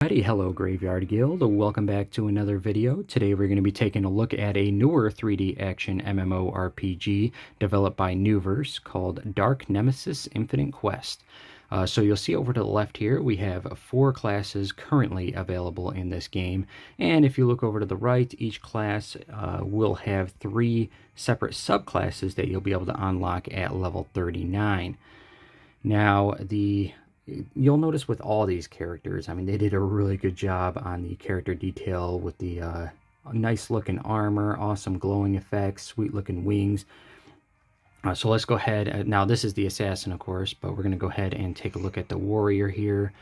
Hello Graveyard Guild, welcome back to another video. Today we're going to be taking a look at a newer 3D action MMORPG developed by Nemesis called Dark Nemesis Infinite Quest. So you'll see over to the left here we have 4 classes currently available in this game, and if you look over to the right, each class will have 3 separate subclasses that you'll be able to unlock at level 39. Now, you'll notice with all these characters, I mean, they did a really good job on the character detail with the nice looking armor, awesome glowing effects, sweet looking wings. So let's go ahead. Now, this is the assassin, of course, but we're going to go ahead and take a look at the warrior here.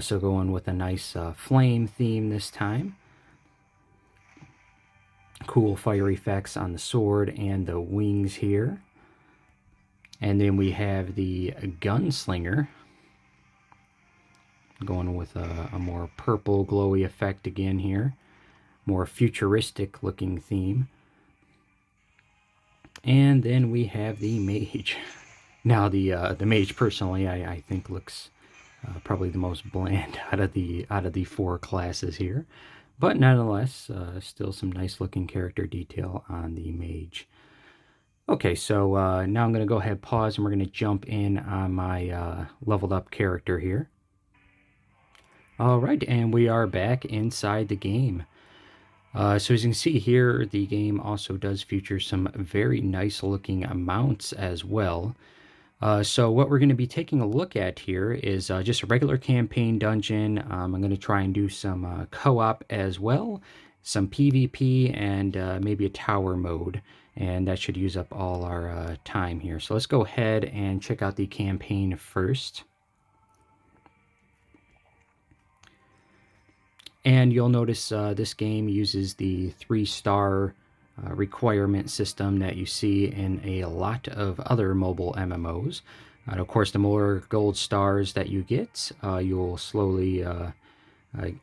So going with a nice flame theme this time. Cool fire effects on the sword and the wings here. And then we have the gunslinger, going with a more purple glowy effect again here, more futuristic looking theme. And then we have the mage. Now the mage personally I think looks probably the most bland out of the 4 classes here, but nonetheless still some nice looking character detail on the mage. Okay, so now I'm going to go ahead, pause, and we're going to jump in on my leveled up character here. Alright, and we are back inside the game. So as you can see here, the game also does feature some very nice looking mounts as well. So what we're going to be taking a look at here is just a regular campaign dungeon. I'm going to try and do some co-op as well, some PvP, and maybe a tower mode. And that should use up all our time here. So let's go ahead and check out the campaign first. And you'll notice this game uses the 3-star requirement system that you see in a lot of other mobile MMOs. Of course, the more gold stars that you get, you'll slowly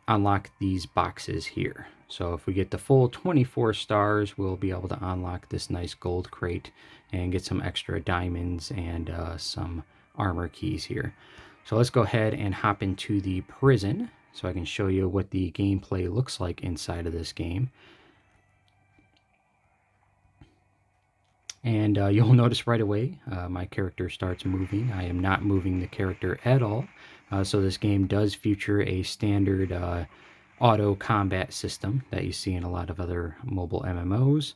unlock these boxes here. So if we get the full 24 stars, we'll be able to unlock this nice gold crate and get some extra diamonds and some armor keys here. So let's go ahead and hop into the prison so I can show you what the gameplay looks like inside of this game. And you'll notice right away my character starts moving. I am not moving the character at all. So this game does feature a standard auto combat system that you see in a lot of other mobile MMOs.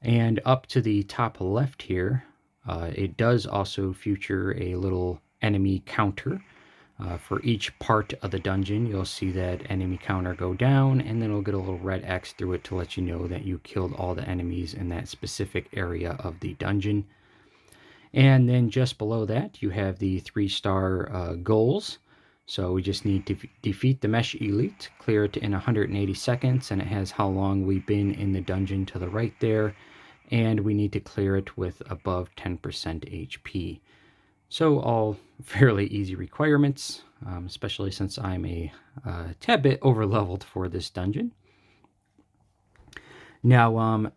And up to the top left here, it does also feature a little enemy counter. For each part of the dungeon, you'll see that enemy counter go down, and then it'll get a little red X through it to let you know that you killed all the enemies in that specific area of the dungeon. And then just below that, you have the 3-star goals. So we just need to defeat the Mesh Elite, clear it in 180 seconds, and it has how long we've been in the dungeon to the right there. And we need to clear it with above 10% HP. So all fairly easy requirements, especially since I'm a tad bit over-leveled for this dungeon. Now,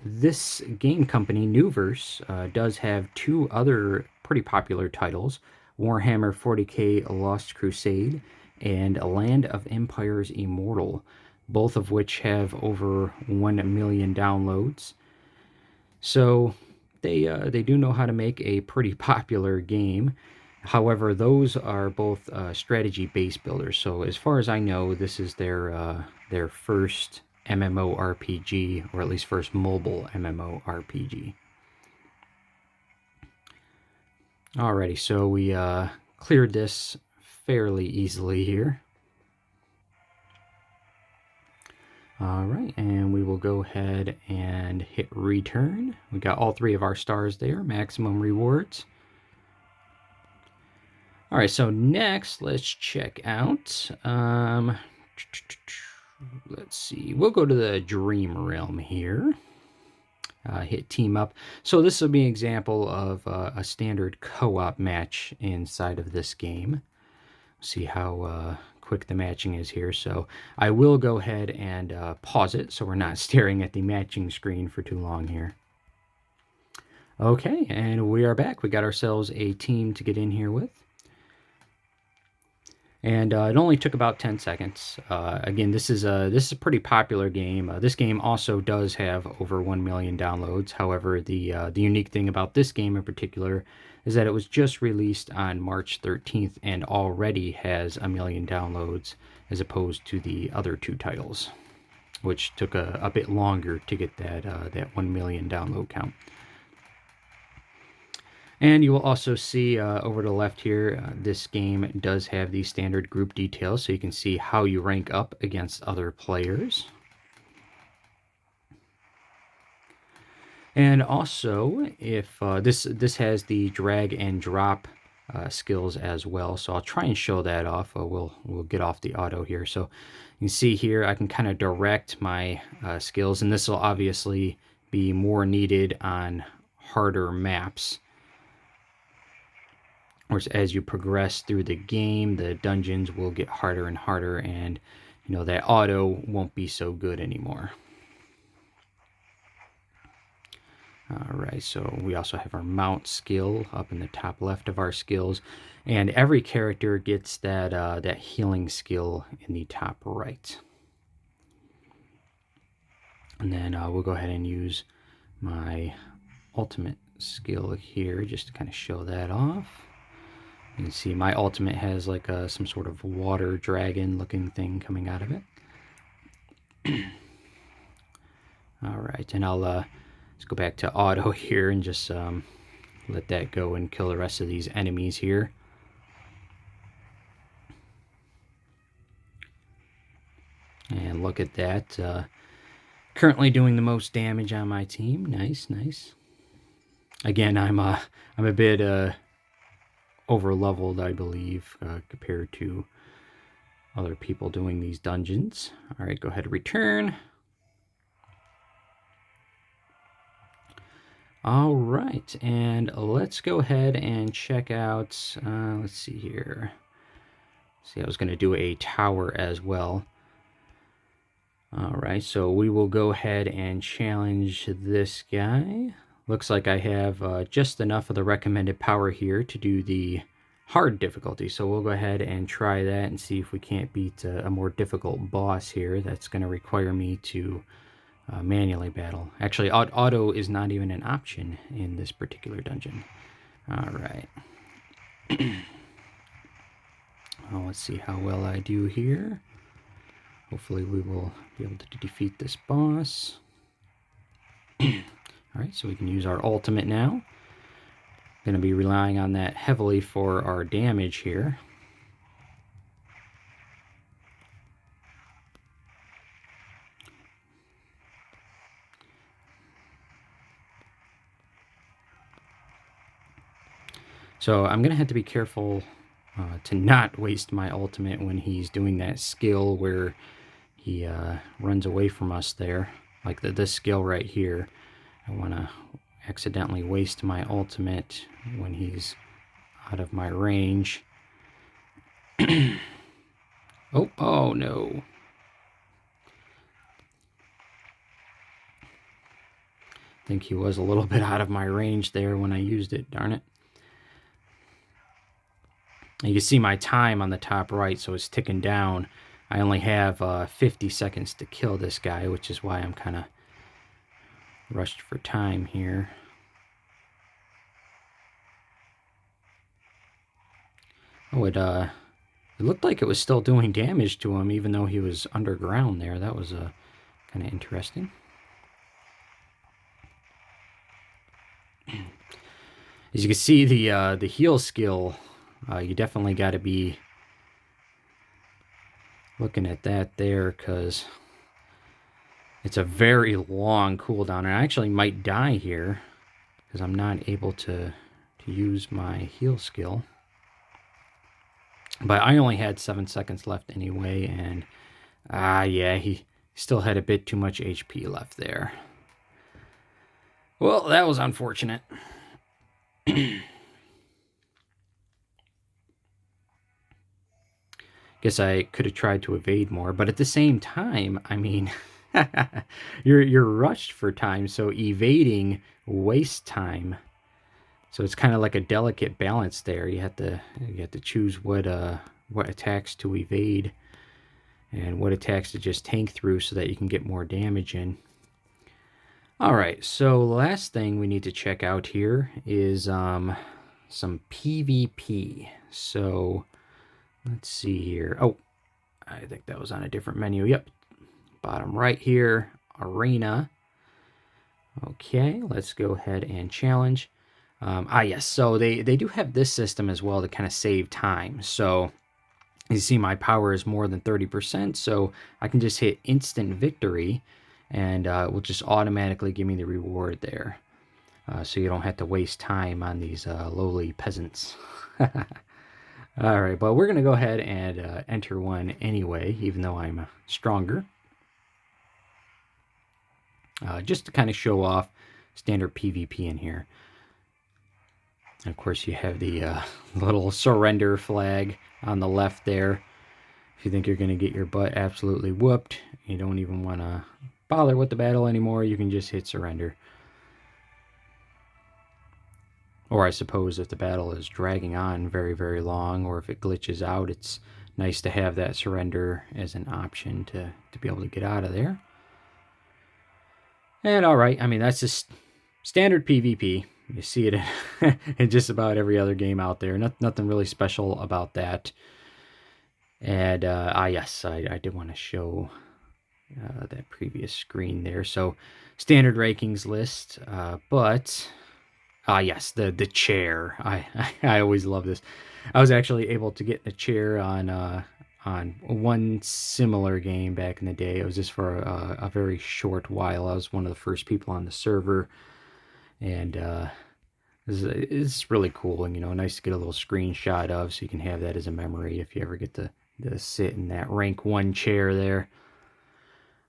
this game company, Nemesis, does have 2 other pretty popular titles, Warhammer 40k Lost Crusade and Land of Empires Immortal, both of which have over 1 million downloads. So they do know how to make a pretty popular game. However, those are both strategy base builders. So as far as I know, this is their first MMORPG, or at least first mobile MMORPG. Alrighty, so we cleared this fairly easily here. Alright, and we will go ahead and hit return. We got all 3 of our stars there, maximum rewards. Alright, so next, let's check out, let's see, we'll go to the Dream Realm here. Hit team up. So this will be an example of a standard co-op match inside of this game. See how quick the matching is here. So I will go ahead and pause it so we're not staring at the matching screen for too long here. Okay, and we are back. We got ourselves a team to get in here with. And it only took about 10 seconds. Again, this is a pretty popular game. This game also does have over 1 million downloads. However, the unique thing about this game in particular is that it was just released on March 13th and already has 1 million downloads, as opposed to the other two titles, which took a bit longer to get that 1 million download count. And you will also see over to the left here, this game does have the standard group details, so you can see how you rank up against other players. And also, if this has the drag and drop skills as well, so I'll try and show that off. We'll get off the auto here. So you can see here I can kind of direct my skills, and this will obviously be more needed on harder maps. As you progress through the game, the dungeons will get harder and harder, and that auto won't be so good anymore. Alright, so we also have our mount skill up in the top left of our skills, and every character gets that healing skill in the top right. And then we'll go ahead and use my ultimate skill here just to kind of show that off. You can see my ultimate has like some sort of water dragon looking thing coming out of it. Alright, and I'll let's go back to auto here and just let that go and kill the rest of these enemies here. And look at that. Currently doing the most damage on my team. Nice, nice. Again, I'm a bit over leveled, I believe, compared to other people doing these dungeons. All right, go ahead and return. All right, and let's go ahead and check out, let's see here. See, I was going to do a tower as well. All right, so we will go ahead and challenge this guy. Looks like I have just enough of the recommended power here to do the hard difficulty. So we'll go ahead and try that and see if we can't beat a more difficult boss here. That's going to require me to manually battle. Actually, auto is not even an option in this particular dungeon. All right. Well, let's see how well I do here. Hopefully we will be able to defeat this boss. Alright, so we can use our ultimate now. Going to be relying on that heavily for our damage here. So I'm going to have to be careful to not waste my ultimate when he's doing that skill where he runs away from us there. Like this skill right here. I want to accidentally waste my ultimate when he's out of my range. Oh no. I think he was a little bit out of my range there when I used it, darn it. You can see my time on the top right, so it's ticking down. I only have 50 seconds to kill this guy, which is why I'm kind of rushed for time here. Oh, it looked like it was still doing damage to him, even though he was underground there. That was kind of interesting. As you can see, the heal skill, you definitely got to be looking at that there, because it's a very long cooldown, and I actually might die here because I'm not able to use my heal skill. But I only had 7 seconds left anyway, and yeah, he still had a bit too much HP left there. Well, that was unfortunate. Guess I could have tried to evade more, but at the same time, I mean, you're rushed for time, so evading wastes time. So it's kind of like a delicate balance there. You have to choose what what attacks to evade and what attacks to just tank through so that you can get more damage in. Alright, so the last thing we need to check out here is some PvP. So let's see here. Oh, I think that was on a different menu. Yep, bottom right here, Arena. Okay, let's go ahead and challenge. Yes, so they do have this system as well to kind of save time. So you see my power is more than 30%, so I can just hit instant victory, and it will just automatically give me the reward there. So you don't have to waste time on these lowly peasants. Alright, but we're going to go ahead and enter one anyway, even though I'm stronger. Just to kind of show off standard PvP in here. And of course, you have the little surrender flag on the left there. If you think you're going to get your butt absolutely whooped, you don't even want to bother with the battle anymore, you can just hit surrender. Or I suppose if the battle is dragging on very, very long, or if it glitches out, it's nice to have that surrender as an option to be able to get out of there. And alright, I mean, that's just standard PvP. You see it in just about every other game out there. Nothing really special about that. And, yes, I did want to show that previous screen there. So, standard rankings list, but... yes, the chair. I always love this. I was actually able to get the chair on one similar game back in the day. It was just for a very short while. I was one of the first people on the server, and it's really cool, and nice to get a little screenshot of, so you can have that as a memory if you ever get to sit in that rank 1 chair there.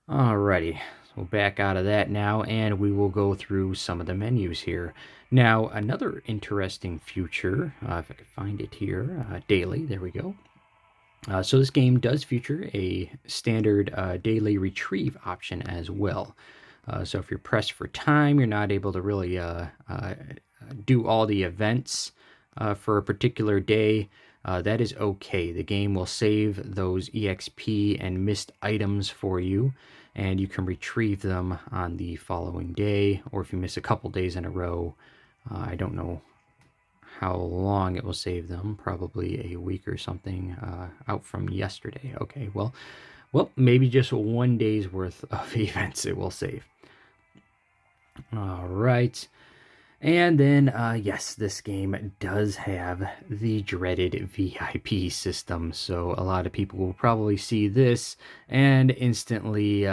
Alrighty, so back out of that now, and we will go through some of the menus here. Now, another interesting feature, if I could find it here, daily, there we go. So this game does feature a standard daily retrieve option as well. So if you're pressed for time, you're not able to really do all the events for a particular day, that is okay. The game will save those EXP and missed items for you, and you can retrieve them on the following day, or if you miss a couple days in a row, I don't know how long it will save them, probably a week or something out from yesterday. Okay, well, maybe just 1 day's worth of events it will save. All right. And then, yes, this game does have the dreaded VIP system, so a lot of people will probably see this and instantly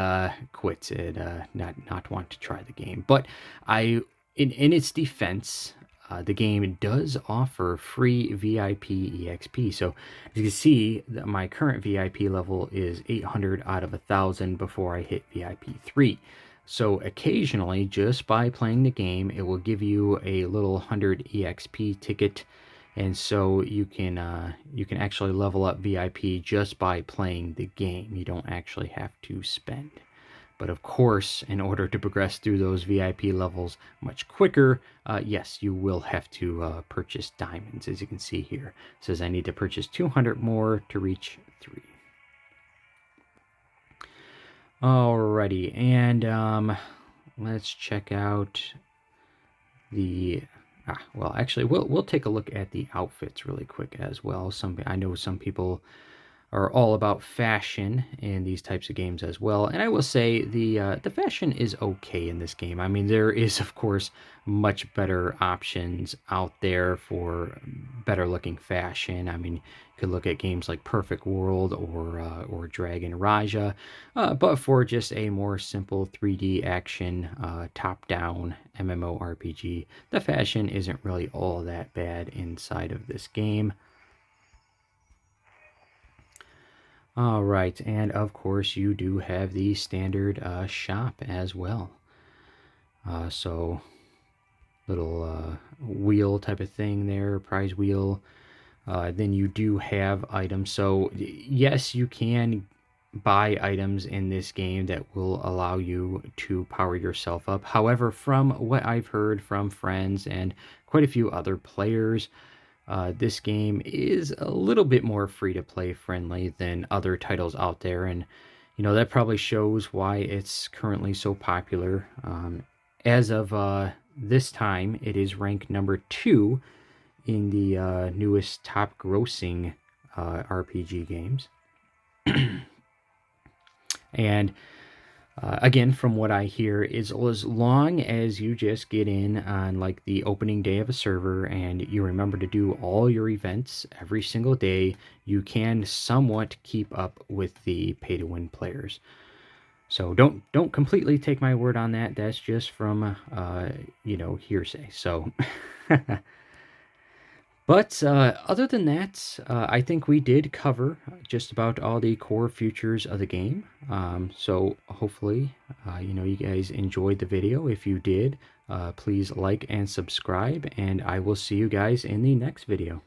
quit it, not want to try the game. But in its defense, the game does offer free VIP EXP. So as you can see, my current VIP level is 800 out of 1,000 before I hit VIP 3. So occasionally, just by playing the game, it will give you a little 100 EXP ticket, and so you can actually level up VIP just by playing the game. You don't actually have to spend. But of course, in order to progress through those VIP levels much quicker, yes, you will have to purchase diamonds, as you can see here. It says I need to purchase 200 more to reach 3. Alrighty, and let's check out the... well, actually, we'll take a look at the outfits really quick as well. I know some people are all about fashion in these types of games as well, and I will say the fashion is okay in this game. I mean, there is, of course, much better options out there for better looking fashion. I mean, you could look at games like Perfect World or Dragon Raja, but for just a more simple 3D action top-down MMORPG, the fashion isn't really all that bad inside of this game. All right, and of course you do have the standard shop as well. So little wheel type of thing there, prize wheel. Then you do have items. So yes, you can buy items in this game that will allow you to power yourself up. However, from what I've heard from friends and quite a few other players, This game is a little bit more free-to-play friendly than other titles out there, and that probably shows why it's currently so popular. As of this time, it is ranked number 2 in the newest top grossing RPG games. And again, from what I hear, is as long as you just get in on like the opening day of a server and you remember to do all your events every single day, you can somewhat keep up with the pay-to-win players. So don't completely take my word on that. That's just from hearsay. So But other than that, I think we did cover just about all the core features of the game. So hopefully, you guys enjoyed the video. If you did, please like and subscribe, and I will see you guys in the next video.